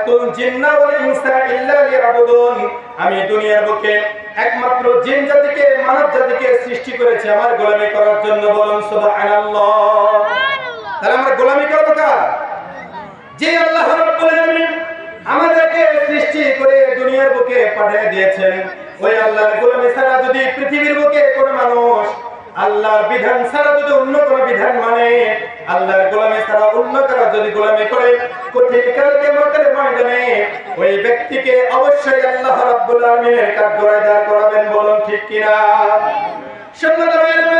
খালাকতুল জিন্না ওয়াল ইনসা ইল্লা লিয়াবুদুন, আমি দুনিয়ার বুকে একমাত্র জিন জাতিকে মানব জাতিকে সৃষ্টি করেছি আমার গোলামি করার জন্য। বলুন সুবহানাল্লাহ। তাহলে আমরা গোলামি করব কার? যে আল্লাহ রাব্বুল আলামিন আমাদেরকে সৃষ্টি করে দুনিয়ার বুকে পাঠিয়ে দিয়েছেন, ওই আল্লাহর গোলামি ছাড়া যদি পৃথিবীর বুকে কোনো মানুষ আল্লাহর বিধান ছাড়া যদি অন্য কোনো বিধান মানে, আল্লাহর গোলামি ছাড়া অন্য কারো যদি গোলামি করে, কঠিন কাল কিয়ামতের ময়দানে ওই ব্যক্তিকে অবশ্যই আল্লাহ রাব্বুল আলামিনের কাঠগড়ায় দাঁড় করাবেন। বলুন ঠিক কিনা? সম্মানিত ভাইরা,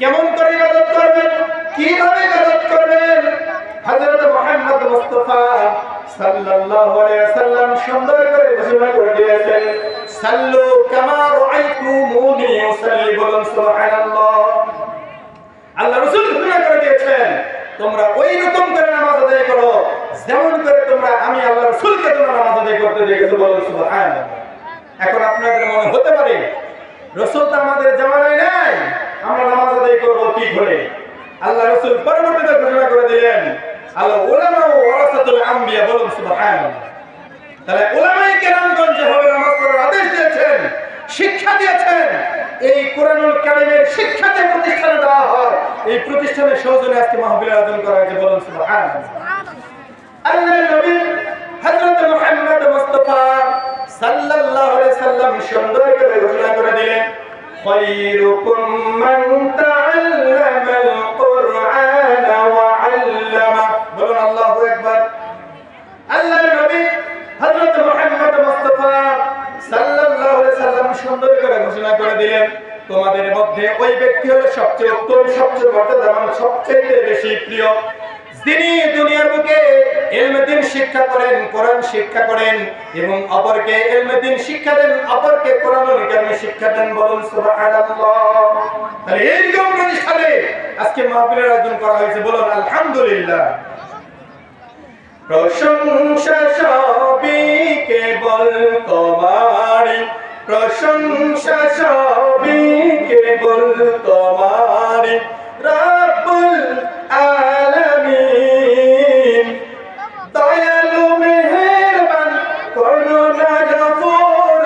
কেমন করে ইবাদত করবেন, কিভাবে ইবাদত করবেন? হযরত মুহাম্মদ মুস্তাফা সাল্লাল্লাহু আলাইহি ওয়াসাল্লাম সুন্দর করে ঘোষণা করে দিয়েছেন, সাল্লু কামা রাআইতুমুনি উসাল্লি। বলুন সুবহানাল্লাহ। আল্লাহ রাসূল ঘোষণা করে দিয়েছেন, তোমরা ওই রকম করে নামাজ আদায় করো যেমন করে তোমরা আমি আল্লাহ রাসূলকে তোমরা নামাজ আদায় করতে দেখেছো। বলুন সুবহানাল্লাহ। এখন আপনাদের মনে হতে পারে, রাসূল তো আমাদের জামানায় নাই, আমরা নামাজ আদায় করব কি করে? আল্লাহ রাসূল পরবর্তীতে ঘোষণা করে দিলেন, আল উলামা ওয়ারাসাতুল আম্বিয়া। বলুন সুবহানাল্লাহ। তাহলে উলামায়ে কেরামগণ যেভাবে নামাজ পড়ার আদেশ দিয়েছেন, শিক্ষা দিয়েছেন, এই কোরআনুল কারীমের শিক্ষা যে প্রতিষ্ঠানে দেওয়া হয়, এই প্রতিষ্ঠানের সৌজন্যে আজকে মাহফিল আয়োজন করা হয়েছে। বলুন সুবহানাল্লাহ। আল্লাহর নবী হযরত মুহাম্মদ মুস্তাফা সাল্লাল্লাহু আলাইহি সাল্লাম সুন্দর করে ঘোষণা করে দিলেন, খায়রুকুম মান তাআল্লামাল কুরআনা ওয়া আল্লামা। বলুন আল্লাহু আকবার। আল্লাহর নবী হযরত মুহাম্মদ মুস্তাফা সাল্লাল্লাহু আলাইহি সাল্লাম সুন্দর করে ঘোষণা করে দিলেন, তোমাদের মধ্যে ওই ব্যক্তি হলো সবচেয়ে উত্তম, সবচেয়ে মর্যাদাবান, সবচেয়ে বেশি প্রিয়, যিনি দুনিয়ার বুকে ইলমে দ্বীন শিক্ষা করেন, কোরআন শিক্ষা করেন এবং অপরকে ইলমে দ্বীন শিক্ষা দেন, অপরকে কোরআনুল কারীম শিক্ষা দেন। বলুন সুবহানাল্লাহ। তাহলে এইরকম প্রতিষ্ঠানে আজকে মাহফিলের আয়োজন করা হয়েছে। বলুন আলহামদুলিল্লাহ। প্রশংসা সবই কেবল তোমারই, প্রশংসা সবই কেবল তোমারই, রব্বুল আলামিন, দয়ালু মেহেরবান করুণা গফুর,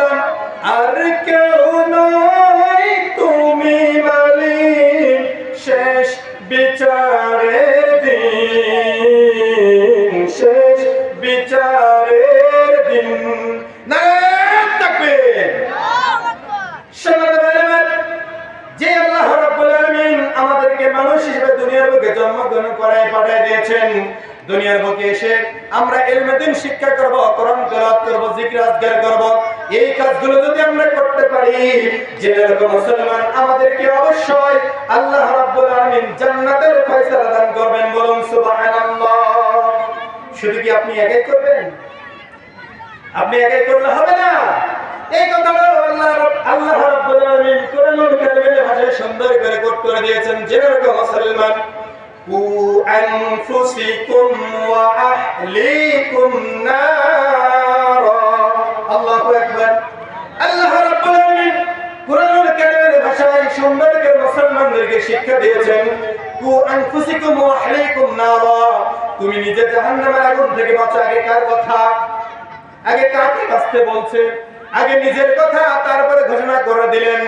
আর কেউ নয় তুমি মালিক, শেষ বিচারের দিন, শেষ বিচারের দিন। নারায়ে তাকবীর। যে আল্লাহ রাব্বুল আলামিন আমাদেরকে মানুষ হিসেবে দুনিয়ার বুকে জন্মগ্রহণ করায় পাঠিয়ে দিয়েছেন, দুনিয়ার বুকে এসে আমরা ইলমে দ্বীন শিক্ষা করব, কোরআন তেলাওয়াত করব, জিকির আজকার করব, এই কাজগুলো যদি আমরা করতে পারি, জেনে রাখো মুসলমান, আমাদেরকে অবশ্যই আল্লাহ রাব্বুল আলামিন জান্নাতের ফয়সালা দান করবেন। বলুন সুবহানাল্লাহ। শুধু কি আপনি একাই করবেন? আপনি একাই করলে হবে না। এই কথাটা আল্লাহ রাব্বুল আলামিন কোরআনুল কারীমের ভাষায় সুন্দর করে কোট করে দিয়েছেন। জেনে রাখো মুসলমান, কু আনফুসিকুম ওয়া আহলিকুম নার। আল্লাহু আকবার। আল্লাহ রাব্বুল আলামিন কোরআনুল কারীমের ভাষায় সুন্দর করে মুসলমানদেরকে শিক্ষা দিয়েছেন, কু আনফুসিকুম ওয়া আহলিকুম নার। তুমি নিজে জাহান্নামের আগুন থেকে বাঁচো। আগে কার কথা? আগে কাকে বাঁচতে বলছে? আগে নিজের কথা, তারপরে ঘোষণা করে দিলেন,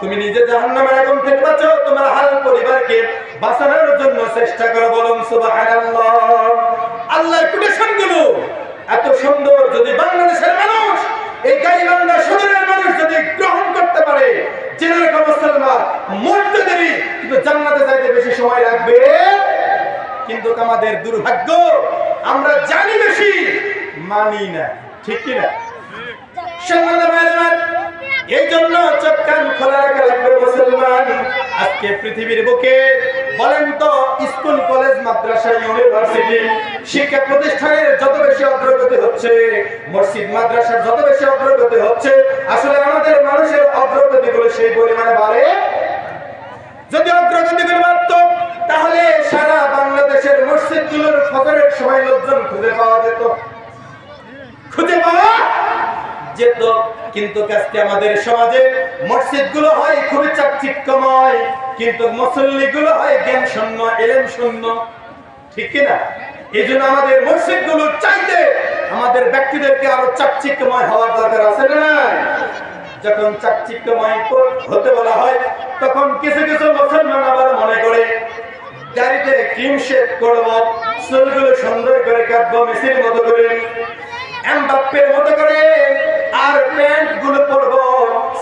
তুমি নিজে জাহান্নামের আগুন থেকে বাঁচো, তোমার হাল পরিবারকে বাঁচানোর জন্য চেষ্টা করো। বলুন সুবহানাল্লাহ। আল্লাহর কোটেশনগুলো এত সুন্দর, যদি বাংলাদেশের মানুষ, এই গাইবান্ধা সদরের মানুষ যদি গ্রহণ করতে পারে, জেনে রাখো মুসলমান, মরতে দেরি কিন্তু জান্নাতে যাইতে বেশি সময় লাগবে। কিন্তু আমাদের দুর্ভাগ্য, আমরা জানি বেশি, মানি না। ঠিক কি না? এই জন্য চোখ কান খোলা রাখা লাগবে মুসলমান। আজকে পৃথিবীর বুকে বলেন তো, স্কুল, কলেজ, মাদ্রাসা, ইউনিভার্সিটি, শিক্ষা প্রতিষ্ঠানের যত বেশি অগ্রগতি হচ্ছে, মসজিদ মাদ্রাসার যত বেশি অগ্রগতি হচ্ছে, আসলে আমাদের মানুষের অগ্রগতিগুলো সেই পরিমাণে বাড়ে। যদি অগ্রগতিগুলো বাড়ত, তাহলে সারা বাংলাদেশের মসজিদগুলোর ফজরের সময় লোকজন খুঁজে পাওয়া যেত, খুঁজে পাওয়া যেত। কিন্তু আজকে আমাদের সমাজে মসজিদগুলো হয় খুবই চাকচিক্যময়, কিন্তু মুসল্লিগুলো হয় জ্ঞান শূন্য, ইলম শূন্য। ঠিক কিনা? এই জন্য আমাদের মসজিদগুলো চাইতে আমাদের ব্যক্তিদেরকে আরো চাকচিক্যময় হওয়ার দরকার আছে না? যখন চাকচিক্যময় হতে বলা হয় তখন কিছু কিছু মুসলমান আবার মনে করে দাড়িতে ক্রিম শেভ করবো, চুলগুলো সুন্দর করে কাটবো মেসির মতো করে, এমবাপ্পের মতো করে, আর প্যান্ট গুলো পরবো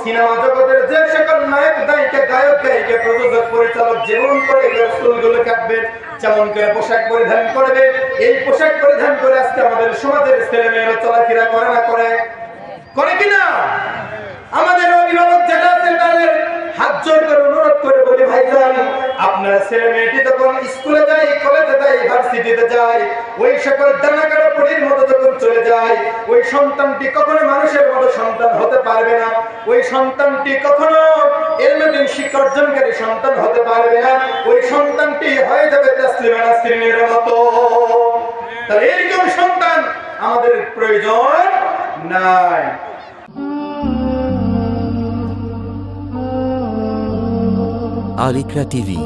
সিনেমা জগতের যে সকল নায়ক নায়িকা গায়ক গায়িকা প্রযোজক পরিচালক যেমন করে চুলগুলো কাটবে, যেমন করে পোশাক পরিধান করবে। এই পোশাক পরিধান করে আজকে আমাদের সমাজের ছেলে মেয়েরা চলাফেরা করে না? করে কিনা? আমাদের অভিভাবক যারা আছেন তাদের হাত জোর করে অনুরোধ করে বলি, ভাইজান আপনার ছেলে মেয়েটি যখন স্কুলে যায়, কলেজে যায়, ইউনিভার্সিটিতে যায়, ওই সকল দানাকাটা পরীর মতো যখন চলে যায়, ওই সন্তানটি কখনো মানুষের মতো সন্তান হতে পারবে না। ওই সন্তানটি কখনো এলমেদিন শিক্ষা অর্জনকারী সন্তান হতে পারবে না। ওই সন্তানটি হয়ে যাবে তাসলিমা নাসরিনের মতো। তাহলে এরকম সন্তান আমাদের প্রয়োজন নাই। আল ইকরা টিভি।